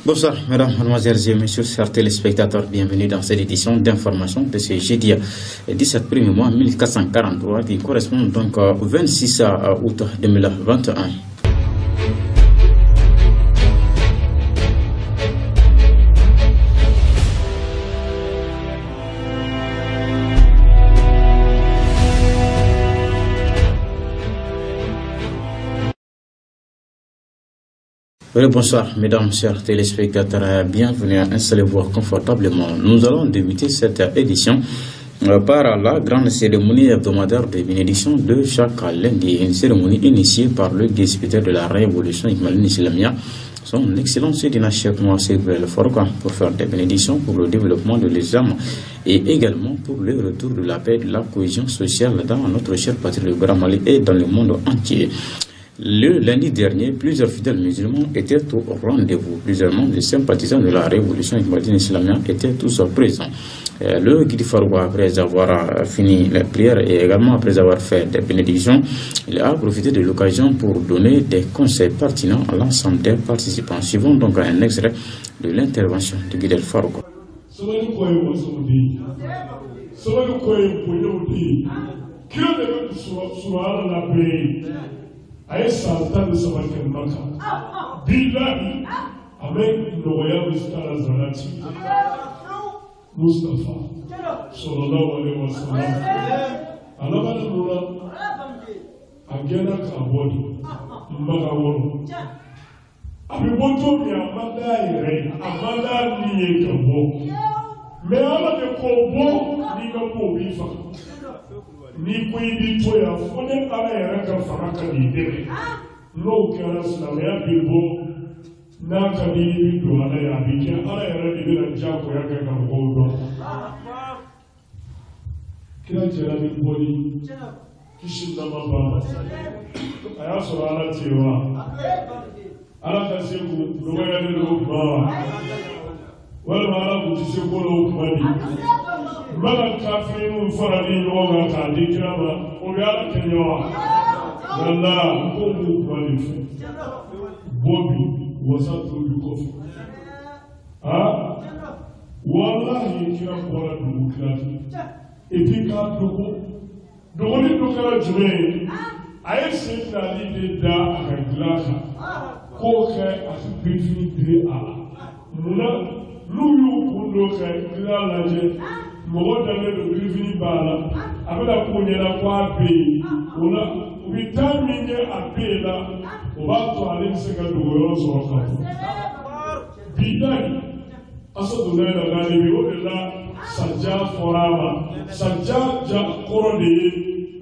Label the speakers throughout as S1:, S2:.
S1: Bonsoir, mesdames, mademoiselles et messieurs, chers téléspectateurs, bienvenue dans cette édition d'information de ce jeudi 17 1er mois 1443 qui correspond donc au 26 août 2021. Bonsoir, mesdames, chers téléspectateurs, bienvenue, installez-vous confortablement. Nous allons débuter cette édition par la grande cérémonie hebdomadaire de bénédiction de chaque lundi, une cérémonie initiée par le distributeur de la Révolution Islamia, son Excellence Dina Cheikh Mouassir Belforga, pour faire des bénédictions pour le développement de l'islam et également pour le retour de la paix et de la cohésion sociale dans notre cher patrie le Grand Mali et dans le monde entier. Le lundi dernier, plusieurs fidèles musulmans étaient au rendez-vous. Plusieurs membres des sympathisants de la Révolution Islamia étaient tous présents. Le guide Faroua, après avoir fini les prières et également après avoir fait des bénédictions, il a profité de l'occasion pour donner des conseils pertinents à l'ensemble des participants. Suivons donc un extrait de l'intervention du guide Faroua.
S2: Aye salta de sabaken maka billahi amen noya mistara zanati Mustafa sallallahu alaihi wasallam alaba nura agena kabodi mbaga woro abi bonto mi amanda ire amanda ni kabo me ala de kobo ni kabo bifa ni kuibi toya fone ala yaraka faraka ni debe no kera silamaya bilbo na kabili do ala ya bike ala yaraka bila jako yaka ka ngodo kila jera bilboni kishin na mababa aya so ala tiwa ala kasiku do ya do ba wala ala kutise ko lo kumadi Mala kafirin farali yoga ka dikirama obiara kenyawa wala komu kwalifu bobi wasatu bikofu wallahi kira kora dugu kilati epi ka dugu ni dukara jume aye sita lide da akagilaka ko ke asibifini dire ala muna luyu kundo ke kila laje mɔgɔ dame do birifini b'a la a bɛna ko ɲɛna ko a bɛ yen o la u bɛ taa min kɛ a bɛ yen la o b'a to ale bɛ se ka dogo yɔrɔ sɔrɔ ka bɔ bidayi Asadu Nayina Galibi o de la Sajja fɔra a ma Sajja ja kɔrɔ de ye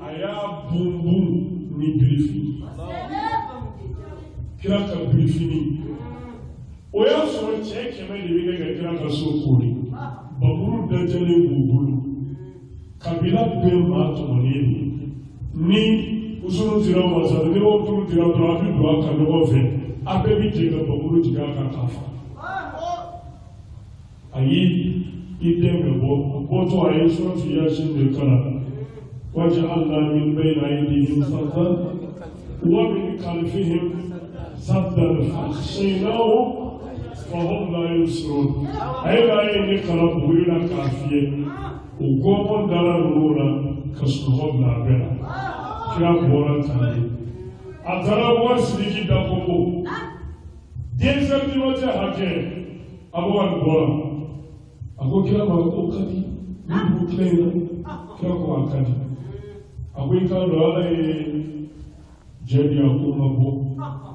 S2: a y'a bunbun ni birifini kira ka birifini o y'a sɔrɔ cɛ 100 de bɛ kɛ ka kira ka so kori Baburu dajale bubulu kabila be ma tumoni ni usuru tira wasa ni o turu tira to abi do aka no fe abe bi je ka baburu tiga ka kafa ayi ide bo to ayi so ti ya shin de kala waja'alna min bayna aydihim saddan wa min khalfihim saddan fakhshaynahu فهم لا يبصرون أيضا يقرأ بوينا كافية وقوم دار الرونا كسرهم نابلا كلا بورا تاني أترى واسلكي داكوكو ديزر ديوتي حكي أبوان بورا أقول كلا بورا كادي نبو كلينا كلا بورا كادي أقول كلا بورا جدي أقول مبو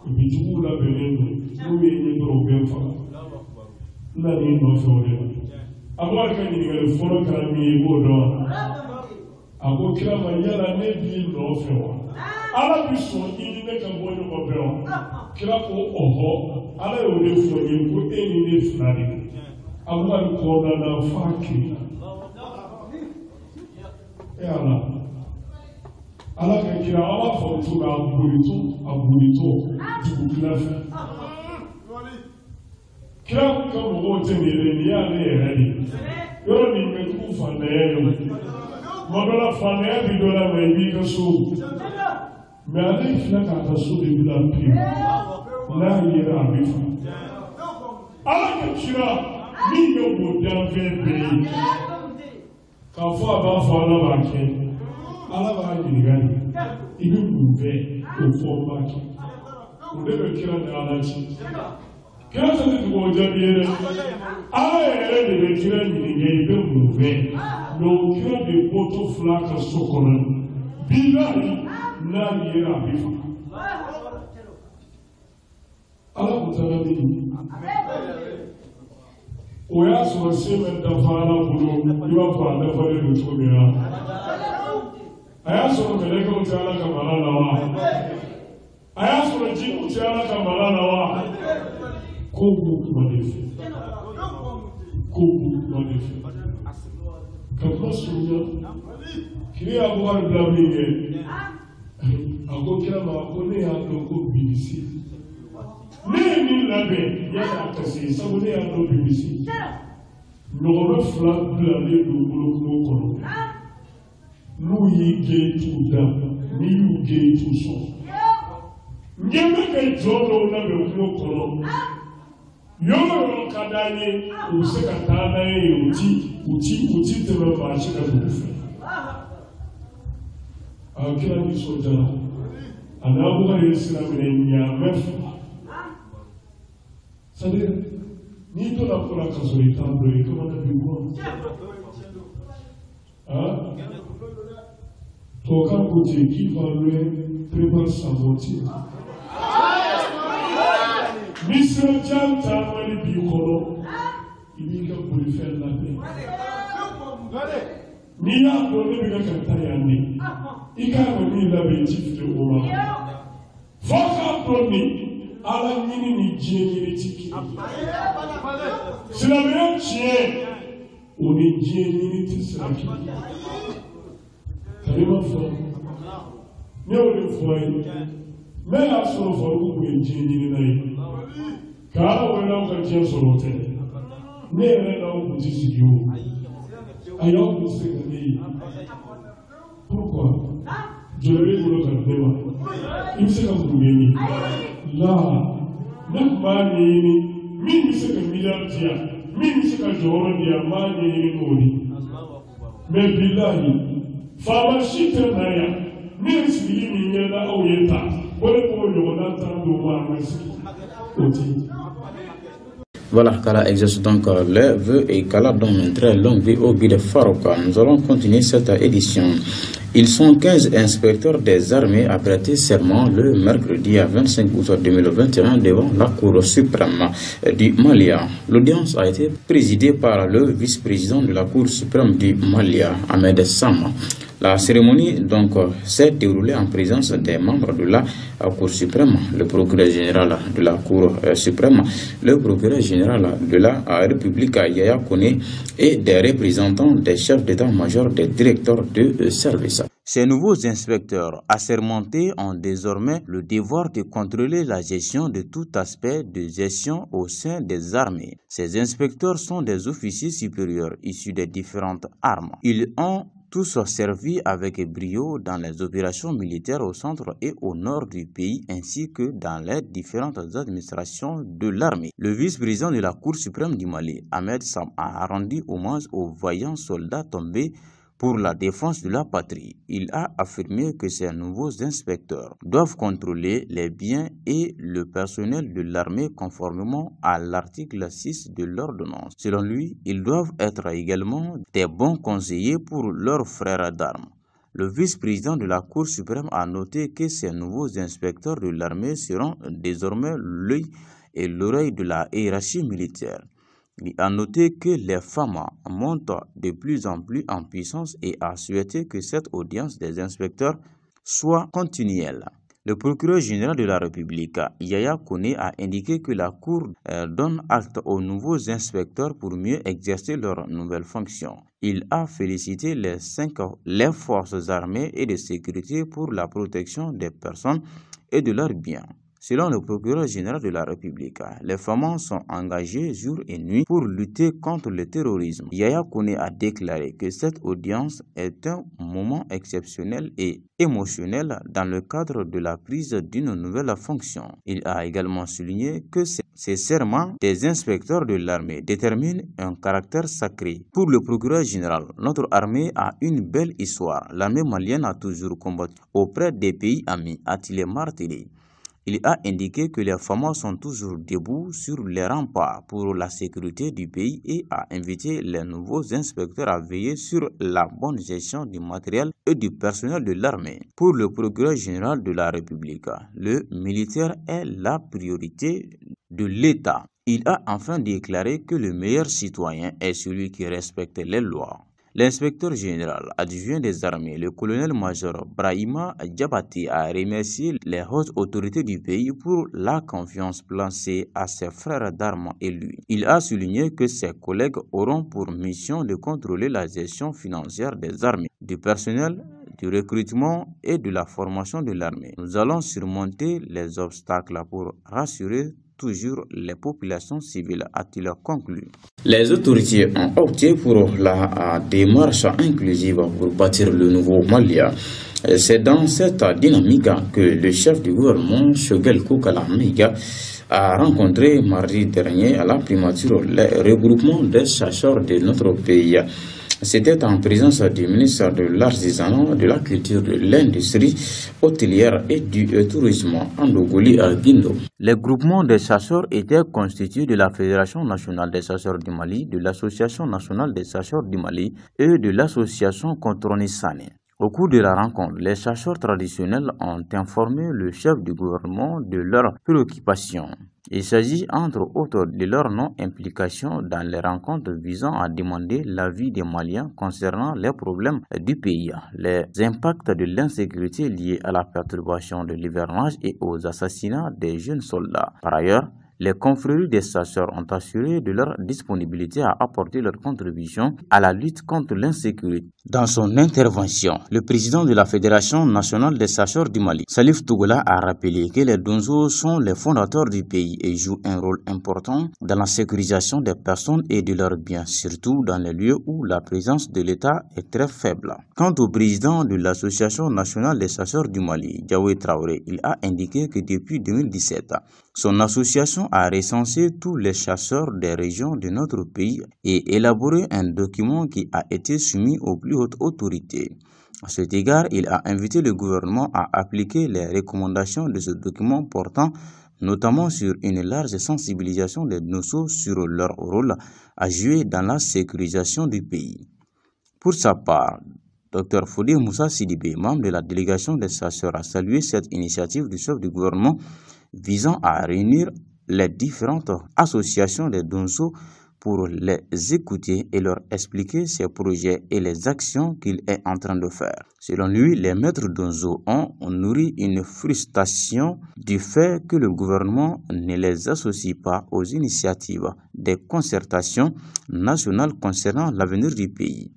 S2: بيجوا لا بيننا نوي نبرو بينفع لا نينو فوري أقول كني نقول فورا كلامي يقولون أقول كلام يلا نبي نوفوا على بيسون إني نكمل نبرو كلام أوه على يودي فوري يقول إني نفنادي أقول كونا نفاكي يا الله ala ka kira ala fɔtu ka aburito dugu kila fɛ kira ka mɔgɔw tɛ nin yɛrɛ ni y'ale yɛrɛ de yɔrɔ nin bɛ tugu fantanya ye kuma dɔ la fantanya bi dɔ la mɛ i b'i ka so mɛ ale filɛ k'a ka so de bila pewu n'a yɛrɛ a bɛ fa ala ka kira min bɛ o danfɛn bɛɛ ye k'a fɔ a b'a fɔ ala b'a kɛ ala b'a ɲininka de i bɛ mun kɛ o fɔ n b'a kɛ o de bɛ kira ni ala ci kira tɛ tugu o jaabi ye dɛ ala yɛrɛ de bɛ kira ɲininka i bɛ mun kɛ mɛ o kira de bɔtɔ fila ka so kɔnɔ bilahi n'a yera a bɛ faga ala ko taa ni o y'a sɔrɔ se bɛ dafa ala bolo i b'a fɔ a dafalen don cogo min na a y'a sɔrɔ mɛlɛkɛw tɛ ala ka mara la wa a y'a sɔrɔ jinɛw tɛ ala ka mara la wa ko b'u kuma de fɛ ko b'u kuma de fɛ ka kuma surunya kiri y'a bɔ wari bila min kɛ a ko kira ma ko ne y'a dɔn ko bilisi ne ye min labɛn yala ka se sabu ne y'a dɔn bilisi ɲɔgɔnbɛ fila bilalen don bolokungo kɔnɔ n'u y'i gɛn t'u da n'i y'u gɛn t'u sɔrɔ ɲɛ bɛ kɛ jɔn dɔw labɛn kungo kɔnɔ yɔrɔ yɔrɔ ka d'an ye u bɛ se ka taa n'a ye u ti tɛmɛ maa si ka dugu fɛ a kira nisɔndiyara a n'a bɔra ye sira minɛ ɲaamɛ fila c'est-à-dire n'i donna ko la ka sɔrɔ i t'a dɔn i kamana b'i bɔ tubabukan ko ten k'i va loin prépare sa moitié ni sirajan taamali b'i kɔrɔ i b'i ka bolifɛn labɛn n'i y'a dɔn ne bɛ ka taa yan de i k'a ka min labɛn ji fili o ma fo k'a dɔn ni ala ɲini ni diɲɛ ɲini ti kelen silamɛya tiɲɛ o ni diɲɛ ɲini tɛ sira kelen kalima fɔ ne y'o de fɔ ye ne y'a sɔrɔ faruku kun ye diɲɛ ɲinina ye k'ala wɛrɛ aw ka diɲɛ sɔrɔ o tɛ ne yɛrɛ n'aw kun ti sigi o a y'aw kun se ka ne ye pourquoi jɔn bɛ bolo ka ne ma i bɛ se ka mun kɛ ni la ne tun b'a ɲɛɲini min bɛ se ka miliyari di yan min bɛ se ka jɔyɔrɔ di yan n b'a ɲɛɲini n'o de mɛ bilahi faama si tɛ na yan ne ye sigili min ɲɛna aw ye ta ko ne b'o ɲɔgɔnna tan don wa a ma sigi o tɛ.
S1: Voilà, Kala exerce donc les vœux et Kala donne une très longue vie au guide Farouka. Nous allons continuer cette édition. Ils sont 15 inspecteurs des armées à prêter serment le mercredi 25 août 2021 devant la Cour suprême du Mali. L'audience a été présidée par le vice-président de la Cour suprême du Mali, Ahmed Sama. La cérémonie donc s'est déroulée en présence des membres de la Cour suprême, le procureur général de la Cour suprême, le procureur général de la République Yaya Kone et des représentants des chefs d'état-major des directeurs de service. Ces nouveaux inspecteurs assermentés ont désormais le devoir de contrôler la gestion de tout aspect de gestion au sein des armées. Ces inspecteurs sont des officiers supérieurs issus des différentes armes. Ils ont tous servi avec brio dans les opérations militaires au centre et au nord du pays ainsi que dans les différentes administrations de l'armée. Le vice-président de la Cour suprême du Mali, Ahmed Sam, a rendu hommage aux vaillants soldats tombés pour la défense de la patrie. Il a affirmé que ces nouveaux inspecteurs doivent contrôler les biens et le personnel de l'armée conformément à l'article 6 de l'ordonnance. Selon lui, ils doivent être également des bons conseillers pour leurs frères d'armes. Le vice-président de la Cour suprême a noté que ces nouveaux inspecteurs de l'armée seront désormais l'œil et l'oreille de la hiérarchie militaire. Il a noté que les femmes montent de plus en puissance et a souhaité que cette audience des inspecteurs soit continuelle. Le procureur général de la République, Yaya Kone, a indiqué que la Cour donne acte aux nouveaux inspecteurs pour mieux exercer leurs nouvelles fonctions. Il a félicité les forces armées et de sécurité pour la protection des personnes et de leurs biens. Selon le procureur général de la République, les FAMA sont engagés jour et nuit pour lutter contre le terrorisme. Yaya Kone a déclaré que cette audience est un moment exceptionnel et émotionnel dans le cadre de la prise d'une nouvelle fonction. Il a également souligné que ces serments des inspecteurs de l'armée déterminent un caractère sacré. Pour le procureur général, notre armée a une belle histoire. L'armée malienne a toujours combattu auprès des pays amis, a-t-il martelé. Il a indiqué que les FAMA sont toujours debout sur les remparts pour la sécurité du pays et a invité les nouveaux inspecteurs à veiller sur la bonne gestion du matériel et du personnel de l'armée. Pour le procureur général de la République, le militaire est la priorité de l'État. Il a enfin déclaré que le meilleur citoyen est celui qui respecte les lois. L'inspecteur général adjoint des armées, le colonel-major Brahima Diabate, a remercié les hautes autorités du pays pour la confiance placée à ses frères d'armes et lui. Il a souligné que ses collègues auront pour mission de contrôler la gestion financière des armées, du personnel, du recrutement et de la formation de l'armée. Nous allons surmonter les obstacles pour rassurer toujours les populations civiles, a-t-il conclu. Les autorités ont opté pour la démarche inclusive pour bâtir le nouveau Mali. C'est dans cette dynamique que le chef du gouvernement, Choguel Kokala Maïga, a rencontré mardi dernier à la primature le regroupement des chercheurs de notre pays. C'était en présence du ministre de l'Artisanat, de la Culture, de l'Industrie hôtelière et du tourisme, Andogoli Guindo. Les groupements des chasseurs étaient constitués de la Fédération nationale des chasseurs du Mali, de l'Association nationale des chasseurs du Mali et de l'Association Contronisane. Au cours de la rencontre, les chasseurs traditionnels ont informé le chef du gouvernement de leurs préoccupations. Il s'agit entre autres de leur non-implication dans les rencontres visant à demander l'avis des Maliens concernant les problèmes du pays, les impacts de l'insécurité liés à la perturbation de l'hivernage et aux assassinats des jeunes soldats. Par ailleurs, les confréries des chasseurs ont assuré de leur disponibilité à apporter leur contribution à la lutte contre l'insécurité. Dans son intervention, le président de la Fédération nationale des chasseurs du Mali, Salif Tougoula, a rappelé que les Donzo sont les fondateurs du pays et jouent un rôle important dans la sécurisation des personnes et de leurs biens, surtout dans les lieux où la présence de l'État est très faible. Quant au président de l'Association nationale des chasseurs du Mali, Diawé Traoré, il a indiqué que depuis 2017, son association a recensé tous les chasseurs des régions de notre pays et élaboré un document qui a été soumis aux plus hautes autorités. À cet égard, il a invité le gouvernement à appliquer les recommandations de ce document portant notamment sur une large sensibilisation des Dosso sur leur rôle à jouer dans la sécurisation du pays. Pour sa part, Dr Fodé Moussa Sidibé, membre de la délégation des chasseurs, a salué cette initiative du chef du gouvernement visant à réunir les différentes associations des Donzo pour les écouter et leur expliquer ses projets et les actions qu'il est en train de faire. Selon lui, les maîtres Donzo ont nourri une frustration du fait que le gouvernement ne les associe pas aux initiatives des concertations nationales concernant l'avenir du pays.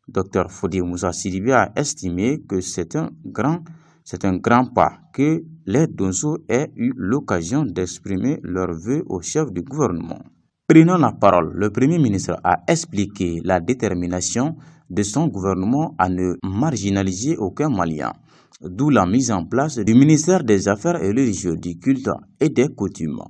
S1: Dr Fodé Moussa Sidibé a estimé que c'est un grand pas que les Donzo aient eu l'occasion d'exprimer leurs vœux au chef du gouvernement. Prenant la parole, le Premier ministre a expliqué la détermination de son gouvernement à ne marginaliser aucun Malien, d'où la mise en place du ministère des Affaires religieuses, du culte et des coutumes.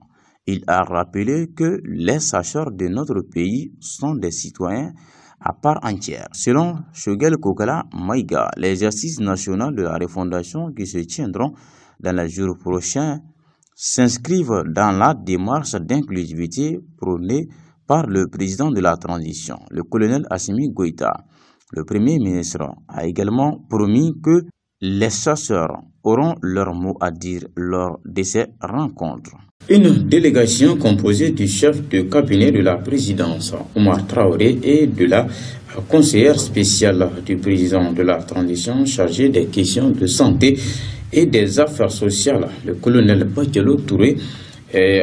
S1: Il a rappelé que les chasseurs de notre pays sont des citoyens à part entière. Selon Choguel Kokala Maïga, les assises nationales de la refondation qui se tiendront dans les jours prochains s'inscrivent dans la démarche d'inclusivité prônée par le président de la transition, le colonel Assimi Goïta. Le Premier ministre a également promis que les chasseurs auront leur mot à dire lors de ces rencontres. Une délégation composée du chef de cabinet de la présidence, Oumar Traoré, et de la conseillère spéciale du président de la transition chargée des questions de santé et des affaires sociales, le colonel Bakelo Touré,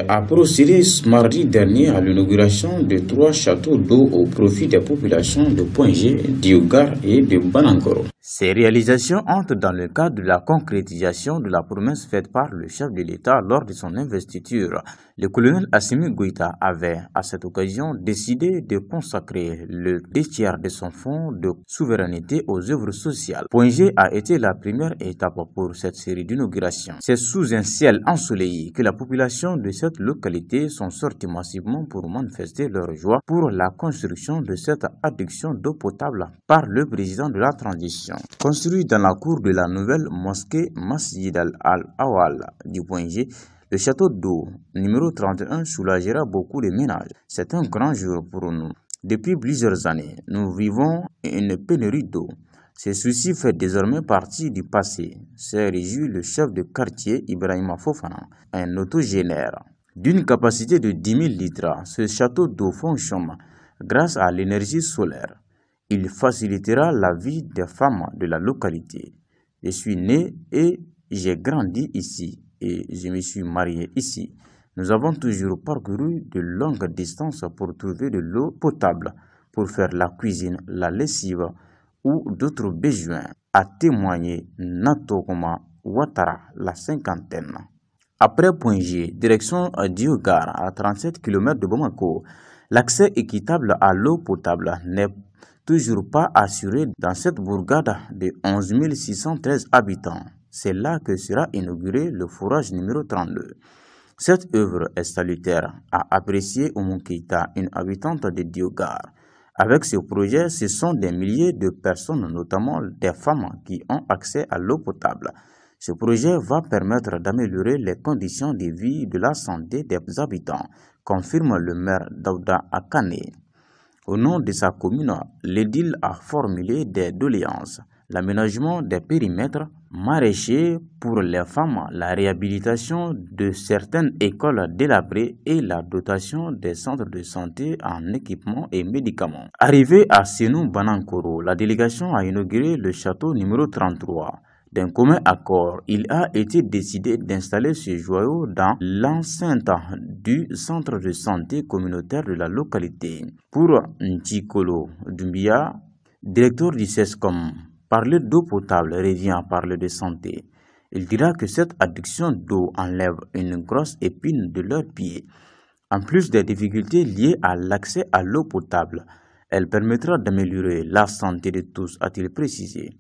S1: a procédé mardi dernier à l'inauguration de 3 châteaux d'eau au profit des populations de Point G, d'Iogar et de Banangoro. Ces réalisations entrent dans le cadre de la concrétisation de la promesse faite par le chef de l'État lors de son investiture. Le colonel Assimi Goïta avait, à cette occasion, décidé de consacrer le 2/3 de son fonds de souveraineté aux œuvres sociales. Point G a été la première étape pour cette série d'inauguration. C'est sous un ciel ensoleillé que la population de cette localité sont sorties massivement pour manifester leur joie pour la construction de cette adduction d'eau potable par le président de la transition. Construit dans la cour de la nouvelle mosquée Masjid al-Awal du Point G, le château d'eau numéro 31 soulagera beaucoup de ménages. C'est un grand jour pour nous. Depuis plusieurs années, nous vivons une pénurie d'eau. Ce souci fait désormais partie du passé, s'est réjoui le chef de quartier Ibrahima Fofana, un autogénaire. D'une capacité de 10 000 litres, ce château d'eau fonctionne grâce à l'énergie solaire. Il facilitera la vie des femmes de la localité. Je suis né et j'ai grandi ici et je me suis marié ici. Nous avons toujours parcouru de longues distances pour trouver de l'eau potable, pour faire la cuisine, la lessive ou d'autres besoins, a témoigné Natokoma Ouattara, la cinquantaine. Après Point G, direction Diogar, à 37 km de Bamako, l'accès équitable à l'eau potable n'est toujours pas assuré dans cette bourgade de 11 613 habitants. C'est là que sera inauguré le forage numéro 32. Cette œuvre est salutaire, a apprécié Oumou Keïta, une habitante de Diogar. Avec ce projet, ce sont des milliers de personnes, notamment des femmes, qui ont accès à l'eau potable. Ce projet va permettre d'améliorer les conditions de vie et de la santé des habitants, confirme le maire Daouda Akane. Au nom de sa commune, l'édile a formulé des doléances, l'aménagement des périmètres maraîchers pour les femmes, la réhabilitation de certaines écoles délabrées et la dotation des centres de santé en équipements et médicaments. Arrivé à Senou Banankoro, la délégation a inauguré le château numéro 33. D'un commun accord, il a été décidé d'installer ce joyau dans l'enceinte du centre de santé communautaire de la localité. Pour Ntikolo Doumbia, directeur du CESCOM, parler d'eau potable revient à parler de santé. Il dira que cette adduction d'eau enlève une grosse épine de leurs pieds. En plus des difficultés liées à l'accès à l'eau potable, elle permettra d'améliorer la santé de tous, a-t-il précisé.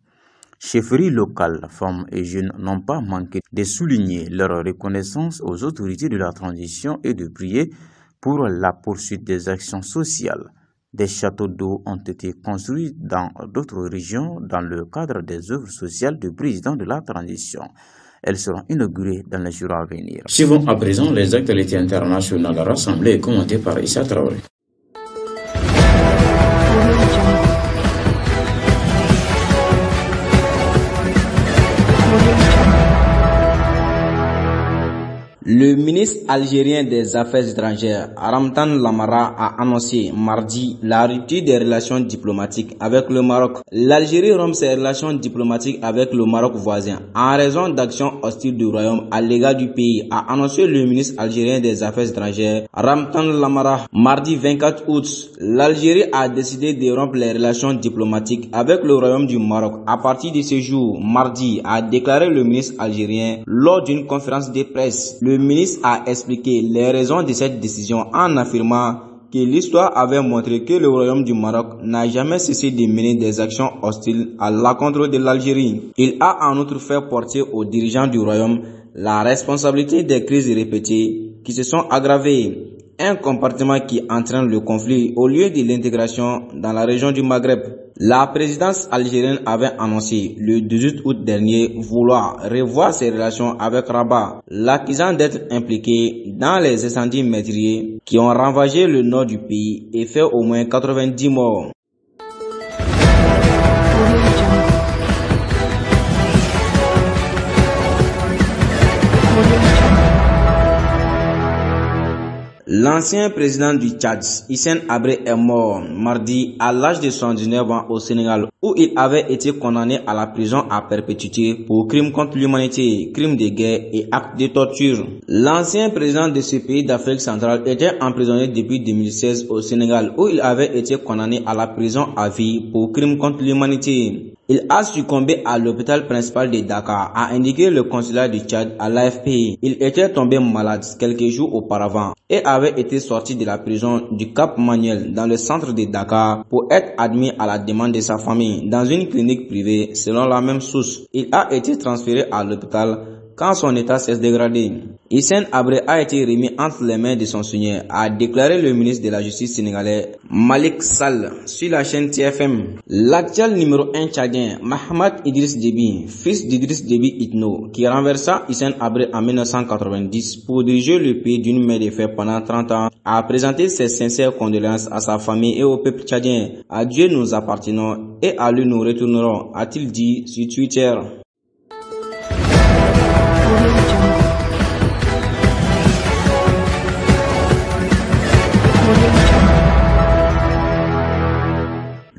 S1: Chefferies locales, femmes et jeunes n'ont pas manqué de souligner leur reconnaissance aux autorités de la transition et de prier pour la poursuite des actions sociales. Des châteaux d'eau ont été construits dans d'autres régions dans le cadre des œuvres sociales du président de la transition. Elles seront inaugurées dans les jours à venir. Suivons à présent les actualités internationales rassemblées et commentées par Issa Traoré.
S3: Le ministre algérien des Affaires étrangères, Ramtan Lamara, a annoncé mardi la rupture des relations diplomatiques avec le Maroc. L'Algérie rompt ses relations diplomatiques avec le Maroc voisin en raison d'actions hostiles du Royaume à l'égard du pays, a annoncé le ministre algérien des Affaires étrangères, Ramtan Lamara. Mardi 24 août, l'Algérie a décidé de rompre les relations diplomatiques avec le Royaume du Maroc. À partir de ce jour, mardi, a déclaré le ministre algérien lors d'une conférence de presse. Le ministre a expliqué les raisons de cette décision en affirmant que l'histoire avait montré que le Royaume du Maroc n'a jamais cessé de mener des actions hostiles à l'encontre de l'Algérie. Il a en outre fait porter aux dirigeants du Royaume la responsabilité des crises répétées qui se sont aggravées, un comportement qui entraîne le conflit au lieu de l'intégration dans la région du Maghreb. La présidence algérienne avait annoncé le 18 août dernier vouloir revoir ses relations avec Rabat, l'accusant d'être impliqué dans les incendies meurtriers qui ont ravagé le nord du pays et fait au moins 90 morts. L'ancien président du Tchad, Hissène Habré, est mort mardi à l'âge de 79 ans au Sénégal, où il avait été condamné à la prison à perpétuité pour crimes contre l'humanité, crimes de guerre et actes de torture. L'ancien président de ce pays d'Afrique centrale était emprisonné depuis 2016 au Sénégal, où il avait été condamné à la prison à vie pour crimes contre l'humanité. Il a succombé à l'hôpital principal de Dakar, a indiqué le consulat du Tchad à l'AFP. Il était tombé malade quelques jours auparavant et avait été sorti de la prison du Cap Manuel dans le centre de Dakar pour être admis à la demande de sa famille dans une clinique privée selon la même source. Il a été transféré à l'hôpital quand son état s'est dégradé. Hissène Habré a été remis entre les mains de son Seigneur, a déclaré le ministre de la Justice sénégalais Malick Sall sur la chaîne TFM. L'actuel numéro 1 tchadien, Mahamat Idriss Déby, fils d'Idriss Déby Itno, qui renversa Hissène Habré en 1990 pour diriger le pays d'une main de fer pendant 30 ans, a présenté ses sincères condoléances à sa famille et au peuple tchadien. À Dieu nous appartenons et à lui nous retournerons, a-t-il dit sur Twitter.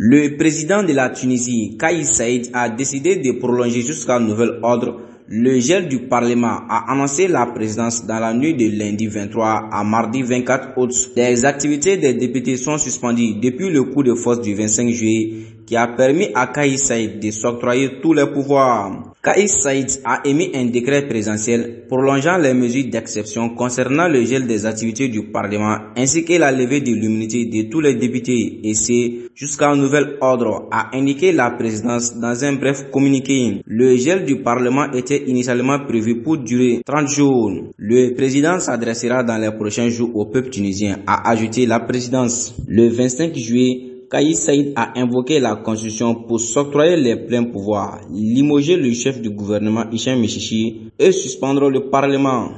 S3: Le président de la Tunisie, Kais Saied, a décidé de prolonger jusqu'à nouvel ordre le gel du Parlement, a annoncé la présidence dans la nuit de lundi 23 à mardi 24 août. Les activités des députés sont suspendues depuis le coup de force du 25 juillet qui a permis à Kais Saied de s'octroyer tous les pouvoirs. Kais Saied a émis un décret présidentiel prolongeant les mesures d'exception concernant le gel des activités du Parlement ainsi que la levée de l'immunité de tous les députés et c'est jusqu'à un nouvel ordre, a indiqué la présidence dans un bref communiqué. Le gel du Parlement était initialement prévu pour durer 30 jours. Le président s'adressera dans les prochains jours au peuple tunisien, a ajouté la présidence. Le 25 juillet, Kais Saied a invoqué la constitution pour s'octroyer les pleins pouvoirs, limoger le chef du gouvernement Hicham Mechichi et suspendre le Parlement.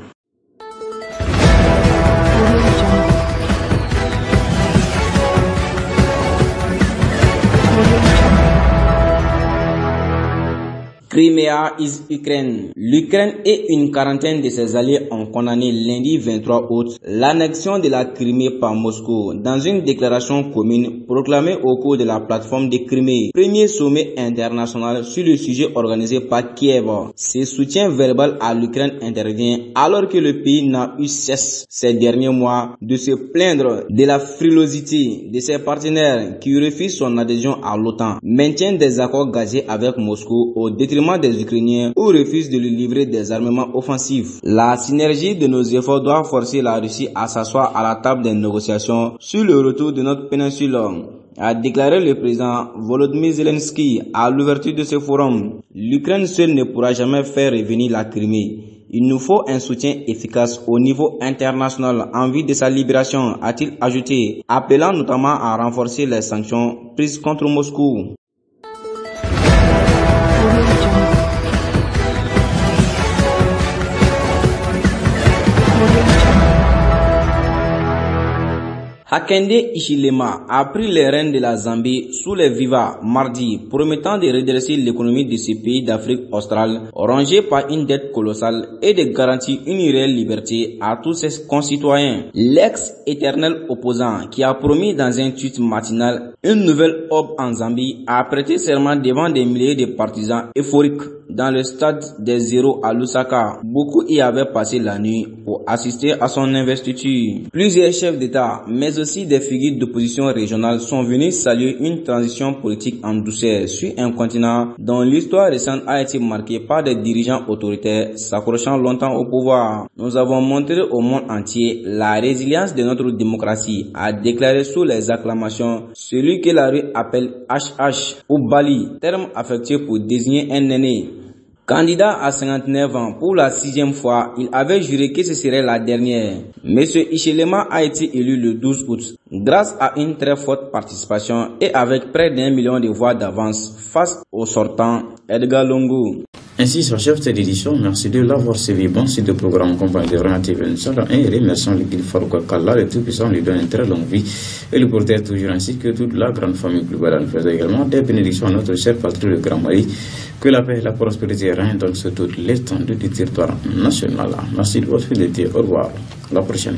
S3: Crimea is Ukraine. L'Ukraine et une quarantaine de ses alliés ont condamné lundi 23 août l'annexion de la Crimée par Moscou dans une déclaration commune proclamée au cours de la plateforme de Crimée, premier sommet international sur le sujet organisé par Kiev. Ce soutien verbal à l'Ukraine intervient alors que le pays n'a eu cesse ces derniers mois de se plaindre de la frilosité de ses partenaires qui refusent son adhésion à l'OTAN, maintiennent des accords gaziers avec Moscou au détriment des Ukrainiens ou refuse de lui livrer des armements offensifs. La synergie de nos efforts doit forcer la Russie à s'asseoir à la table des négociations sur le retour de notre péninsule, a déclaré le président Volodymyr Zelensky à l'ouverture de ce forum. L'Ukraine seule ne pourra jamais faire revenir la Crimée. Il nous faut un soutien efficace au niveau international en vue de sa libération, a-t-il ajouté, appelant notamment à renforcer les sanctions prises contre Moscou. Hakainde Hichilema a pris les rênes de la Zambie sous les vivas mardi, promettant de redresser l'économie de ce pays d'Afrique australe, rongé par une dette colossale et de garantir une réelle liberté à tous ses concitoyens. L'ex-éternel opposant, qui a promis dans un tweet matinal une nouvelle aube en Zambie, a prêté serment devant des milliers de partisans euphoriques dans le stade des Zéros à Lusaka. Beaucoup y avaient passé la nuit pour assister à son investiture. Plusieurs chefs d'État, mais aussi des figures d'opposition régionale sont venus saluer une transition politique en douceur sur un continent dont l'histoire récente a été marquée par des dirigeants autoritaires s'accrochant longtemps au pouvoir. Nous avons montré au monde entier la résilience de notre démocratie, a déclaré sous les acclamations celui que la rue appelle HH ou Bali, terme affecté pour désigner un aîné. Candidat à 59 ans pour la 6e fois, il avait juré que ce serait la dernière. Monsieur Hichilema a été élu le 12 août grâce à une très forte participation et avec près d'1 million de voix d'avance face au sortant Edgar Lungu.
S1: Ainsi, son chef d'édition, merci de l'avoir suivi. Bon site de programme compagnie de Rien TV et remercions l'équipe Farouk Kalla, le tout-puissant lui donne une très longue vie et le porter toujours ainsi que toute la grande famille plus belle. Nous faisons également des bénédictions à notre cher patrie, le Grand Mali. Que la paix et la prospérité règnent dans toute l'étendue du territoire national. Merci de votre fidélité. Au revoir. À la prochaine.